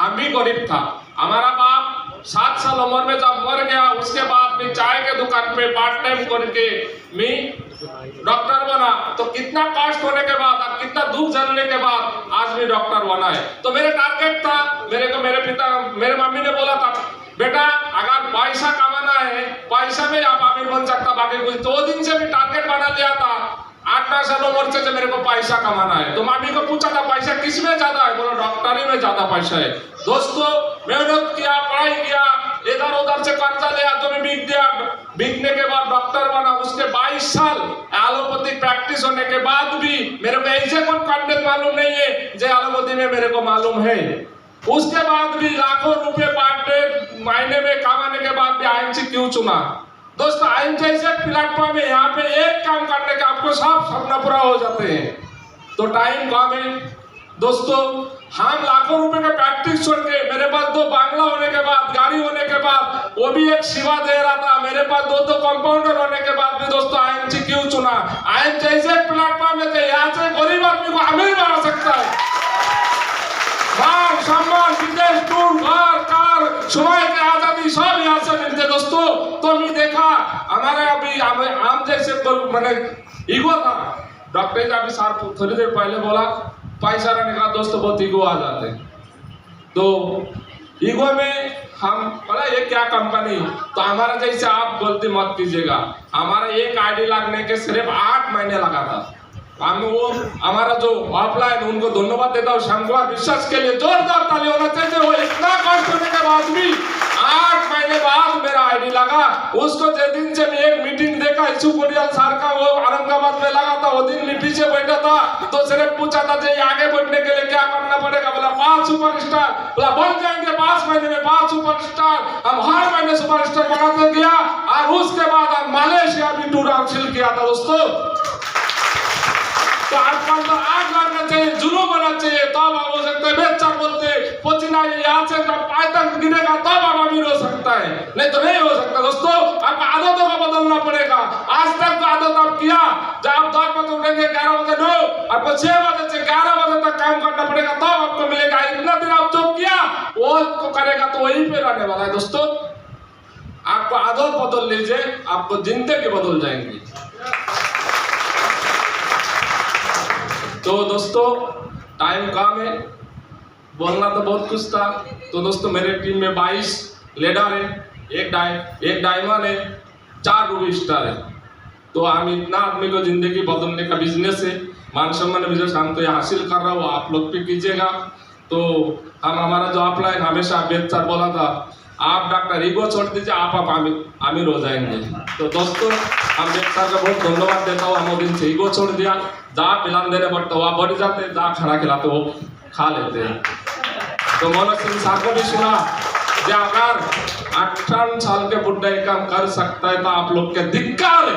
हम भी गरीब था। हमारा बाप 7 साल उम्र में जब मर गया, उसके बाद मैं चाय के दुकान पे पार्ट टाइम करके मैं डॉक्टर बना। तो कितना कष्ट होने के बाद और कितना दुख झेलने के बाद आज भी डॉक्टर बना है। तो मेरे टारगेट था, मेरे मम्मी ने बोला था, बेटा अगर पैसा कमाना है, पैसा में आप अमीर बन सकता, बाकी कुछ। 2 दिन से मैं टारगेट बना लिया था, 8-9 साल उम्र से मेरे को पैसा कमाना है। तो मम्मी को पूछा था पैसा किस में ज्यादा है, बोला डॉक्टरी में ज्यादा पैसा है। दोस्तों मेहनत किया, पढ़ाई किया, इधर उधर से कर्जा लिया, तो मैं बिक दिया। बिकने के बाद डॉक्टर बना। उसके 22 साल एलोपैथिक प्रैक्टिस होने के बाद भी मेरे को ऐसे कोई कंटेंट मालूम नहीं है जो एलोपैथी में मेरे को मालूम है। उसके बाद भी लाखों रुपए पर डे महीने में कमाने के बाद भी आईएमसी क्यों चुना? दोस्तों आईएमसी ऐसे प्लेटफॉर्म है, यहाँ पे एक काम करने का आपको सब सपना पूरा हो जाते हैं। तो टाइम कम है दोस्तों। हम लाखों रुपए का प्रैक्टिस छोड़ के, मेरे पास 2 बांग्ला होने के बाद, गाड़ी होने के बाद, वो भी एक सेवा दे रहा था, मेरे पास 2 कंपाउंडर होने के बाद भी दोस्तों आईएमसी क्यों चुना? आईएमसी ऐसे प्लेटफॉर्म है, यहाँ से गरीब आदमी को अमीर बना सकता है। मान सम्मान, विदेश टूर, घर कार, समय की आजादी सब यहाँ से मिलते दोस्तों। तो मैं देखा हमारे अभी आम जैसे मैंने ईगो था। डॉक्टर अभी सार थोड़ी देर पहले बोला पैसा रहने का दोस्तों बहुत ईगो आ जाते। तो ईगो में हम बोला ये क्या कंपनी, तो हमारा जैसे आप गलती मत कीजिएगा। हमारा एक आईडी लगने के सिर्फ 8 महीने लगा था। हम वो हमारा जो ऑफलाइन, उनको धन्यवाद देता हूँ शंकुमार विश्वास के लिए, जोरदार ताली होना चाहिए। वो इतना कष्ट होने के बाद भी 8 महीने बाद मेरा आईडी लगा। उसको जिस दिन से मैं एक मीटिंग देखा इशू कोडियाल सर का, वो औरंगाबाद में लगा था, वो दिन मैं पीछे बैठा था। तो सिर्फ पूछा था जी आगे बढ़ने के लिए क्या करना पड़ेगा? बोला 5 सुपरस्टार। बोला बन जाएंगे 5 महीने में 5 सुपरस्टार। हम हर महीने सुपरस्टार बनाते गया और उसके बाद हम मलेशिया भी टूर हासिल किया था दोस्तों। तो आजकल तो आग लगना चाहिए, जुनून होना चाहिए, तब आप हो सकता है। बेचार बोलते पसीना यहाँ से जब पाय तक गिरेगा तब आप अमीर हो सकता है, नहीं तो नहीं हो सकता दोस्तों। आपको आदतों को बदलना पड़ेगा। आज तक तो आदत आप किया, जब आप 10 बजे उठेंगे 11 बजे नो, आपको 6 बजे से 11 बजे तक काम करना पड़ेगा, तब आपको मिलेगा। इतना दिन आप जो किया वो करेगा तो वहीं पे रहने वाला है दोस्तों। आपको आदत बदल लीजिए, आपको जिंदगी बदल जाएंगी। तो दोस्तों टाइम कम है, बोलना तो बहुत कुछ था। तो दोस्तों मेरे टीम में 22 लीडर है, एक डायमंड है, 4 रूबी स्टार है। तो हम इतना आदमी को जिंदगी बदलने का बिजनेस है, मान सम्मान बिजनेस हम तो ये हासिल कर रहा हूँ, आप लोग भी कीजिएगा। तो हम हमारा जो ऑफलाइन हमेशा अभ्यर्थ सर बोला था, आप डॉक्टर ईगो छोड़ दीजिए, आप अमीर हो जाएंगे। तो दोस्तों हम अभ्यर्थ सर का बहुत धन्यवाद देता हूँ। हम दिन से ईगो छोड़ दिया, जहाँ पिलान देने पड़ता वहाँ बढ़ जाते हैं, जहाँ खाना खिलाते वो खा लेते हैं। तो मनोज सिंह साहब को भी सुना कि अगर 58 साल के बुढ़ा काम कर सकता है तो आप लोग के धिक्कार है।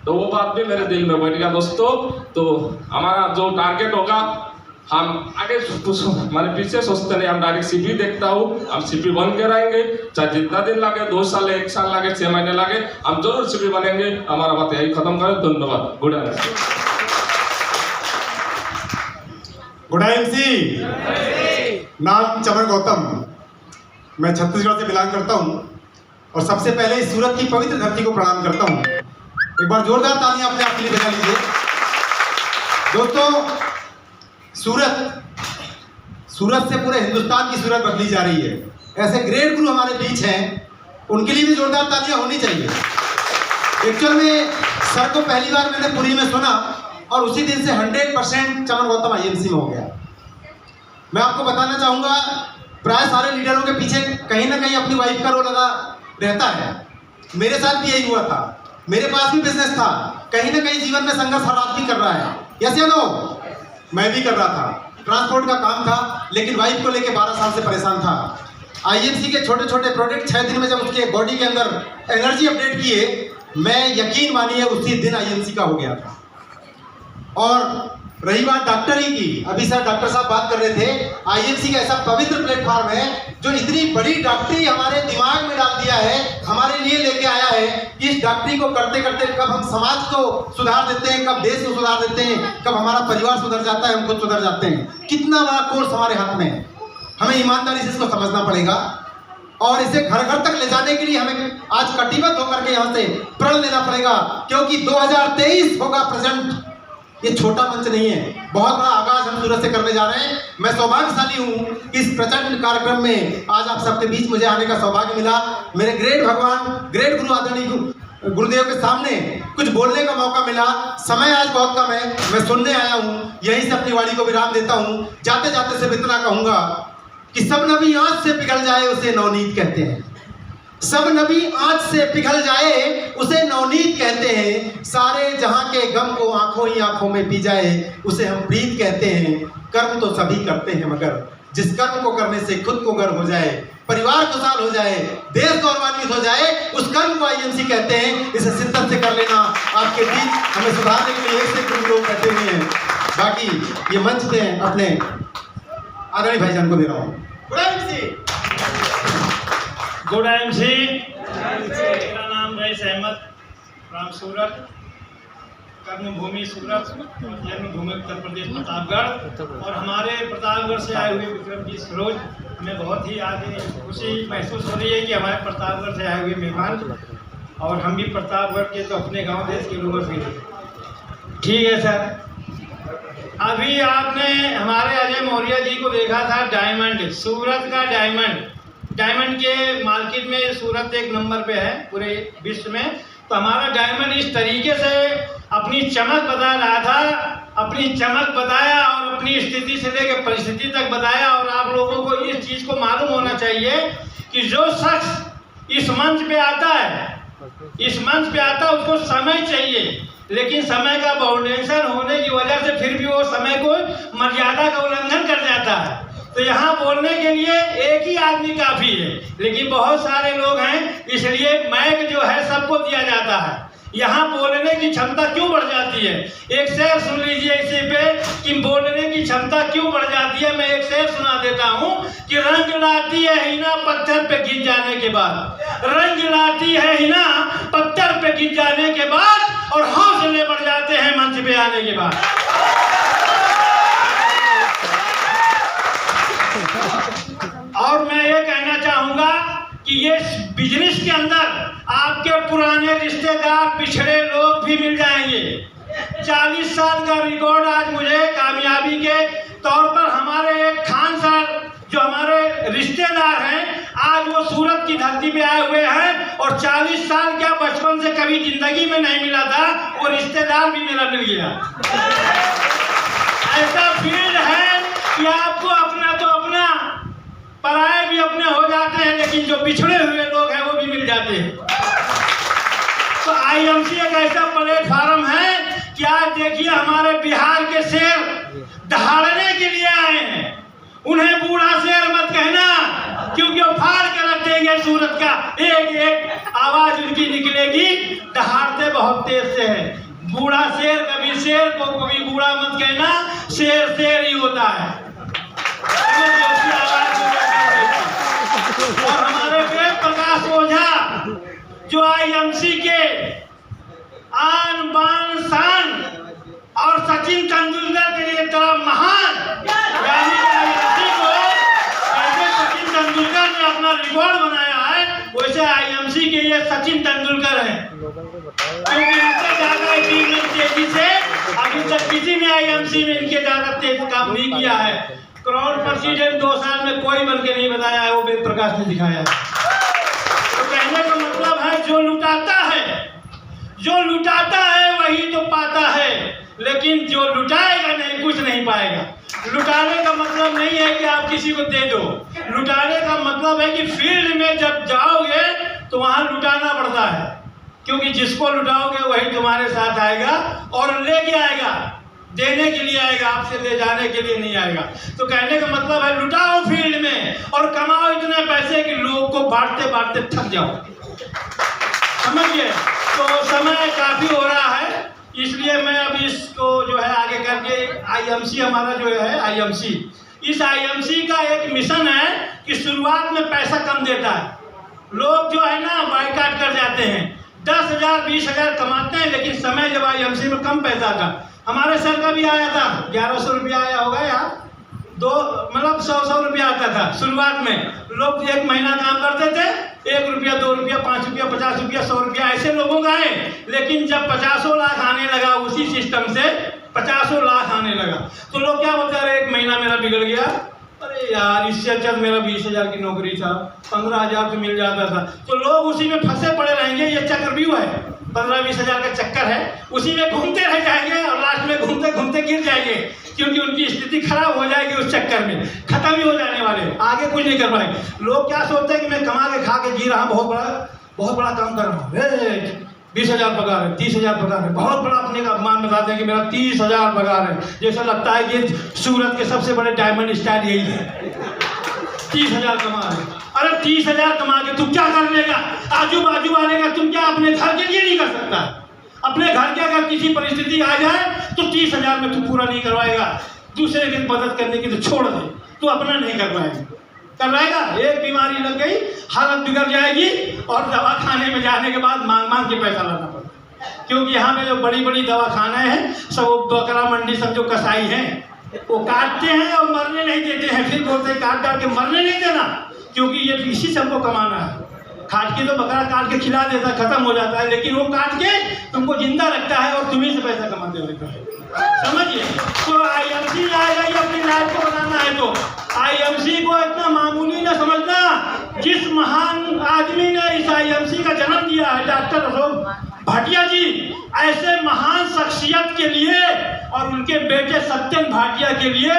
तो वो बात भी मेरे दिल में बैठ गया दोस्तों। तो हमारा जो टारगेट होगा, हम आगे हमारे पीछे सोचते नहीं, हम डायरेक्ट सीपी देखता हूँ, हम सीपी बन के रहेंगे, चाहे जितना दिन लगे, 2 साल 1 साल लगे, 6 महीने लगे, हम जरूर सीपी बनेंगे। हमारा बात यही खत्म करें। धन्यवाद। Good MC. नाम चमन गौतम, मैं छत्तीसगढ़ से बिलोंग करता हूँ और सबसे पहले इस सूरत की पवित्र धरती को प्रणाम करता हूँ। एक बार जोरदार तालियां अपने आप के लिए बजा लीजिए दोस्तों। सूरत से पूरे हिंदुस्तान की सूरत बदली जा रही है। ऐसे ग्रेट गुरु हमारे बीच हैं, उनके लिए भी जोरदार तालियां होनी चाहिए। एक्चुअल में सर को पहली बार मैंने पुरी में सुना और उसी दिन से 100% चमन गौतम आईएमसी में हो गया। मैं आपको बताना चाहूँगा, प्राय सारे लीडरों के पीछे कहीं ना कहीं अपनी वाइफ का रोल लगा रहता है। मेरे साथ भी यही हुआ था, मेरे पास भी बिजनेस था, कहीं ना कहीं जीवन में संघर्ष हर आदमी कर रहा है, यस या नो? मैं भी कर रहा था, ट्रांसपोर्ट का काम था, लेकिन वाइफ को लेकर 12 साल से परेशान था। आईएमसी के छोटे छोटे प्रोडक्ट 6 दिन में जब उसके बॉडी के अंदर एनर्जी अपडेट किए, मैं यकीन मानिए उसी दिन आईएमसी का हो गया था। और रही बात डॉक्टरी की, अभी सर डॉक्टर साहब बात कर रहे थे, आईएमसी का ऐसा पवित्र प्लेटफॉर्म है जो इतनी बड़ी डॉक्टरी हमारे दिमाग में डाल दिया है, हमारे लिए लेके आया है कि इस डॉक्टरी को करते करते कब हम समाज को सुधार देते हैं, कब देश को सुधार देते हैं, कब हमारा परिवार सुधर जाता है, हम खुद सुधर जाते हैं। कितना बड़ा कोर्स हमारे हाथ में है। हमें ईमानदारी से इसको समझना पड़ेगा और इसे घर घर तक ले जाने के लिए हमें आज कटिबद्ध होकर के यहाँ से प्रण लेना पड़ेगा, क्योंकि 2023 होगा प्रेजेंट। ये छोटा मंच नहीं है, बहुत बड़ा आगाज हम सूरत से करने जा रहे हैं। मैं सौभाग्यशाली हूँ इस प्रचंड कार्यक्रम में आज आप सबके बीच मुझे आने का सौभाग्य मिला। मेरे ग्रेट भगवान, ग्रेट गुरु आदरणीय गुरुदेव के सामने कुछ बोलने का मौका मिला। समय आज बहुत कम है, मैं सुनने आया हूँ, यहीं से अपनी वाणी को विराम देता हूँ। जाते जाते सिर्फ इतना कहूँगा कि सब नबी आँच से पिघल जाए उसे नवनीत कहते हैं। सब नबी आँच से पिघल जाए उसे नवनीत कहते हैं। सारे जहां के गम को आंखों ही आंखों में पी जाए उसे हम प्रीत कहते हैं। कर्म तो सभी करते हैं मगर जिस कर्म को करने से खुद को गर्व हो जाए, परिवार खुशहाल हो जाए, देश गौरवान्वित हो जाए, उस कर्म को आईएमसी कहते हैं। इसे शिद्दत से कर लेना। आपके बीच हमें सुधारने के लिए एक से कुछ लोग कहते हुए हैं। बाकी ये मंच पे अपने आदरणीय भाईजान को दे रहा हूँ। Good MC. मेरा नाम रईस अहमद, फ्रॉम सूरत, कर्मभूमि सूरत, जन्मभूमि उत्तर प्रदेश प्रतापगढ़। और हमारे प्रतापगढ़ से आए हुए विक्रमजीत सरोज, हमें बहुत ही आगे खुशी महसूस हो रही है कि हमारे प्रतापगढ़ से आए हुए मेहमान, और हम भी प्रतापगढ़ के तो अपने गांव देश के लोगों से ठीक है सर। अभी आपने हमारे अजय मौर्य जी को देखा था, डायमंड, सूरत का डायमंड। डायमंड के मार्केट में सूरत एक नंबर पे है पूरे विश्व में। तो हमारा डायमंड इस तरीके से अपनी चमक बता रहा था, अपनी चमक बताया और अपनी स्थिति से लेकर परिस्थिति तक बताया। और आप लोगों को इस चीज़ को मालूम होना चाहिए कि जो शख्स इस मंच पे आता है, उसको समय चाहिए, लेकिन समय का बाउंडेशन होने की वजह से फिर भी वो समय को मर्यादा का उल्लंघन कर जाता है। तो यहाँ बोलने के लिए एक ही आदमी काफ़ी है, लेकिन बहुत सारे लोग हैं, इसलिए माइक जो है सबको दिया जाता है। यहाँ बोलने की क्षमता क्यों बढ़ जाती है? एक शेर सुन लीजिए इसी पे कि बोलने की क्षमता क्यों बढ़ जाती है। मैं एक शेर सुना देता हूँ कि रंग लाती है हिना पत्थर पे गिर जाने के बाद, रंग लाती है हिना पत्थर पे गिर जाने के बाद, और हौसले बढ़ जाते हैं मंच पे आने के बाद। और मैं ये कहना चाहूँगा कि ये बिजनेस के अंदर आपके पुराने रिश्तेदार, पिछड़े लोग भी मिल जाएंगे। 40 साल का रिकॉर्ड आज मुझे कामयाबी के तौर पर हमारे एक खान साहब जो हमारे रिश्तेदार हैं, आज वो सूरत की धरती पे आए हुए हैं। और 40 साल क्या, बचपन से कभी जिंदगी में नहीं मिला था, वो रिश्तेदार भी मेरा मिल गया। ऐसा फील्ड है कि आपको अपना तो अपना, पराये भी अपने हो जाते हैं, लेकिन जो पिछड़े हुए लोग हैं वो भी मिल जाते हैं। तो आईएमसी एक ऐसा प्लेटफार्म है कि आज देखिए हमारे बिहार के शेर दहाड़ने के लिए आए हैं। उन्हें बूढ़ा शेर मत कहना, क्योंकि वो फाड़ के रख देंगे सूरत का। एक एक आवाज उनकी निकलेगी, दहाड़ते बहुत तेज से है। बूढ़ा शेर, कभी शेर को कभी बूढ़ा मत कहना, शेर शेर ही होता है। और हमारे वेद प्रकाश ओझा जो आईएमसी के आन बान शान, और सचिन तेंदुलकर के लिए तरह महान, यानी आईएमसी को जैसे सचिन तेंदुलकर ने अपना रिकॉर्ड बनाया है, वैसे आईएमसी के ये सचिन तेंदुलकर हैं। क्योंकि इनसे ज्यादा टीम में तेजी से अभी तक किसी ने आईएमसी में इनके ज्यादा तेज काम नहीं किया है। करोड़ प्रेसिडेंट 2 साल में कोई बन के नहीं बताया है, वो वेद प्रकाश ने दिखाया है। तो कहने का मतलब है जो लुटाता है वही तो पाता है, लेकिन जो लुटाएगा नहीं, कुछ नहीं पाएगा। लुटाने का मतलब नहीं है कि आप किसी को दे दो, लुटाने का मतलब है कि फील्ड में जब जाओगे तो वहां लुटाना पड़ता है, क्योंकि जिसको लुटाओगे वही तुम्हारे साथ आएगा और लेके आएगा, देने के लिए आएगा, आपसे ले जाने के लिए नहीं आएगा। तो कहने का मतलब है लुटाओ फील्ड में और कमाओ इतने पैसे कि लोगों को बांटते बांटते थक जाओ, समझिए। तो समय काफ़ी हो रहा है, इसलिए मैं अब इसको जो है आगे करके आईएमसी हमारा जो है आईएमसी, इस आईएमसी का एक मिशन है कि शुरुआत में पैसा कम देता है, लोग जो है ना बाइकाट कर जाते हैं, 10,000 20,000 कमाते हैं, लेकिन समय जब आईएमसी में कम पैसा था, हमारे सर का भी आया था 1100 रुपया आया होगा यार, मतलब 100 रुपया आता था शुरुआत में। लोग 1 महीना काम करते थे, 1 रुपया, 2 रुपया, 5 रुपया, 50 रुपया, 100 रुपया, ऐसे लोगों का है। लेकिन जब 50 लाख आने लगा उसी सिस्टम से 50 लाख आने लगा तो लोग क्या बोलते हैं, 1 महीना मेरा बिगड़ गया, अरे यार इससे अच्छा मेरा 20,000 की नौकरी था, 15,000 तो मिल जाता था। तो लोग उसी में फंसे पड़े रहेंगे। ये चक्रव्यूह है, 15-20 हज़ार का चक्कर है, उसी में घूमते रह जाएंगे और लास्ट में घूमते घूमते गिर जाएंगे, क्योंकि उनकी स्थिति खराब हो जाएगी उस चक्कर में, खत्म ही हो जाने वाले, आगे कुछ नहीं कर पाएंगे। लोग क्या सोचते हैं कि मैं कमा के खा के जी रहा हूँ, बहुत बड़ा काम कर रहा हूँ, 20,000 पगार है, 30,000 पगार है, बहुत बड़ा अपने का अपमान बताते हैं कि मेरा 30,000 पगार है। जैसा लगता है कि सूरत के सबसे बड़े डायमंड स्टार यही है, 30,000 कमा रहे। अरे 30,000 कमा के तू क्या कर लेगा? आजू बाजू वाले का तुम क्या अपने घर के लिए नहीं कर सकता? अपने घर के अगर किसी परिस्थिति आ जाए तो 30,000 में तू पूरा नहीं करवाएगा, दूसरे की मदद करने की तो छोड़ दे, तू अपना नहीं करवाएगा। एक बीमारी लग गई, हालत बिगड़ जाएगी और दवा खाने में जाने के बाद मांग के पैसा लाना पड़ता है। क्योंकि यहाँ पे जो बड़ी बड़ी दवाखाना है सब वो बकरा मंडी सब जो कसाई हैं वो काटते हैं और मरने नहीं देते हैं, फिर बोलते हैं काट के मरने नहीं देना, क्योंकि ये इसी सबको कमाना है। काट के तो बकरा काट के खिला देता, खत्म हो जाता है, लेकिन वो काट के तुमको जिंदा रखता है और तुम्ही से पैसा कमाते रहता है, समझिए। तो IMC आएगा ये अपनी लाइफ को बनाना है, तो IMC को इतना मामूली न समझना। जिस महान आदमी ने इस IMC का जन्म दिया है, डॉक्टर अशोक भाटिया जी, ऐसे महान शख्सियत के लिए और उनके बेटे सत्यन भाटिया के लिए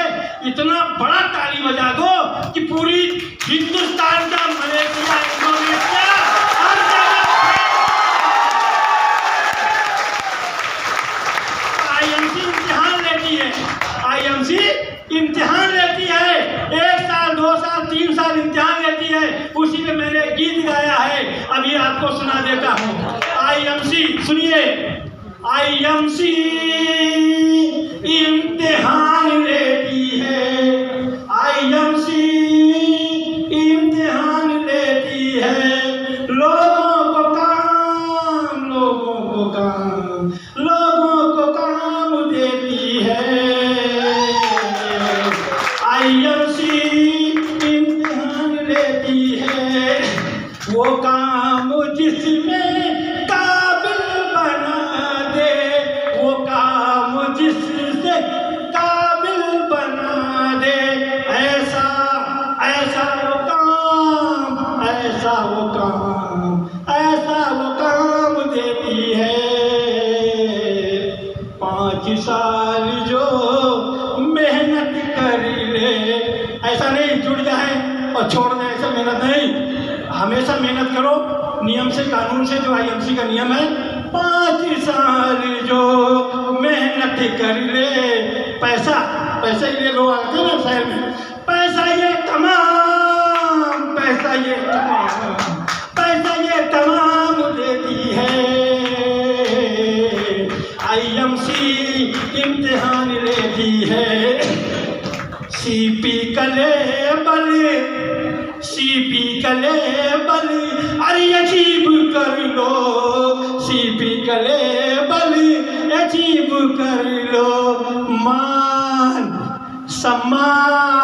इतना बड़ा ताली बजा दो कि पूरी हिंदुस्तान का, मलेशिया, इंडोनेशिया हर जगह IMC इम्तिहान लेती है। IMC इम्तिहान लेती है, 1 साल, 2 साल, 3 साल इम्तिहान लेती है। उसी में मैंने गीत गाया है, अभी आपको सुना देता हूँ। IMC सुनिए, IMC इम्तिहान लेती है, IMC इम्तिहान लेती है, लोगों को काम, लोगों को काम, लोगों को काम देती है। IMC इम्तिहान लेती है, वो काम जिसमें काबिल बना दे, वो काम जिससे काबिल बना दे, ऐसा ऐसा वो काम, ऐसा वो काम, ऐसा वो काम देती है। 5 साल जो मेहनत कर ले, ऐसा नहीं जुड़ जाए और छोड़ दे, ऐसा मेहनत नहीं, हमेशा मेहनत करो नियम से, कानून से, जो IMC का नियम है। 5 साल जो मेहनत कर ले, पैसा ही ले लो, आते हैं ना शहर में, पैसा ये तमाम, पैसा ये तमाम, पैसा ये तमाम देती है। IMC इम्तिहान लेती है। CP कलेबल, CP कलेबल, अरे अजीब कर लो, CP कलेबल अजीब कर लो, मान सम्मान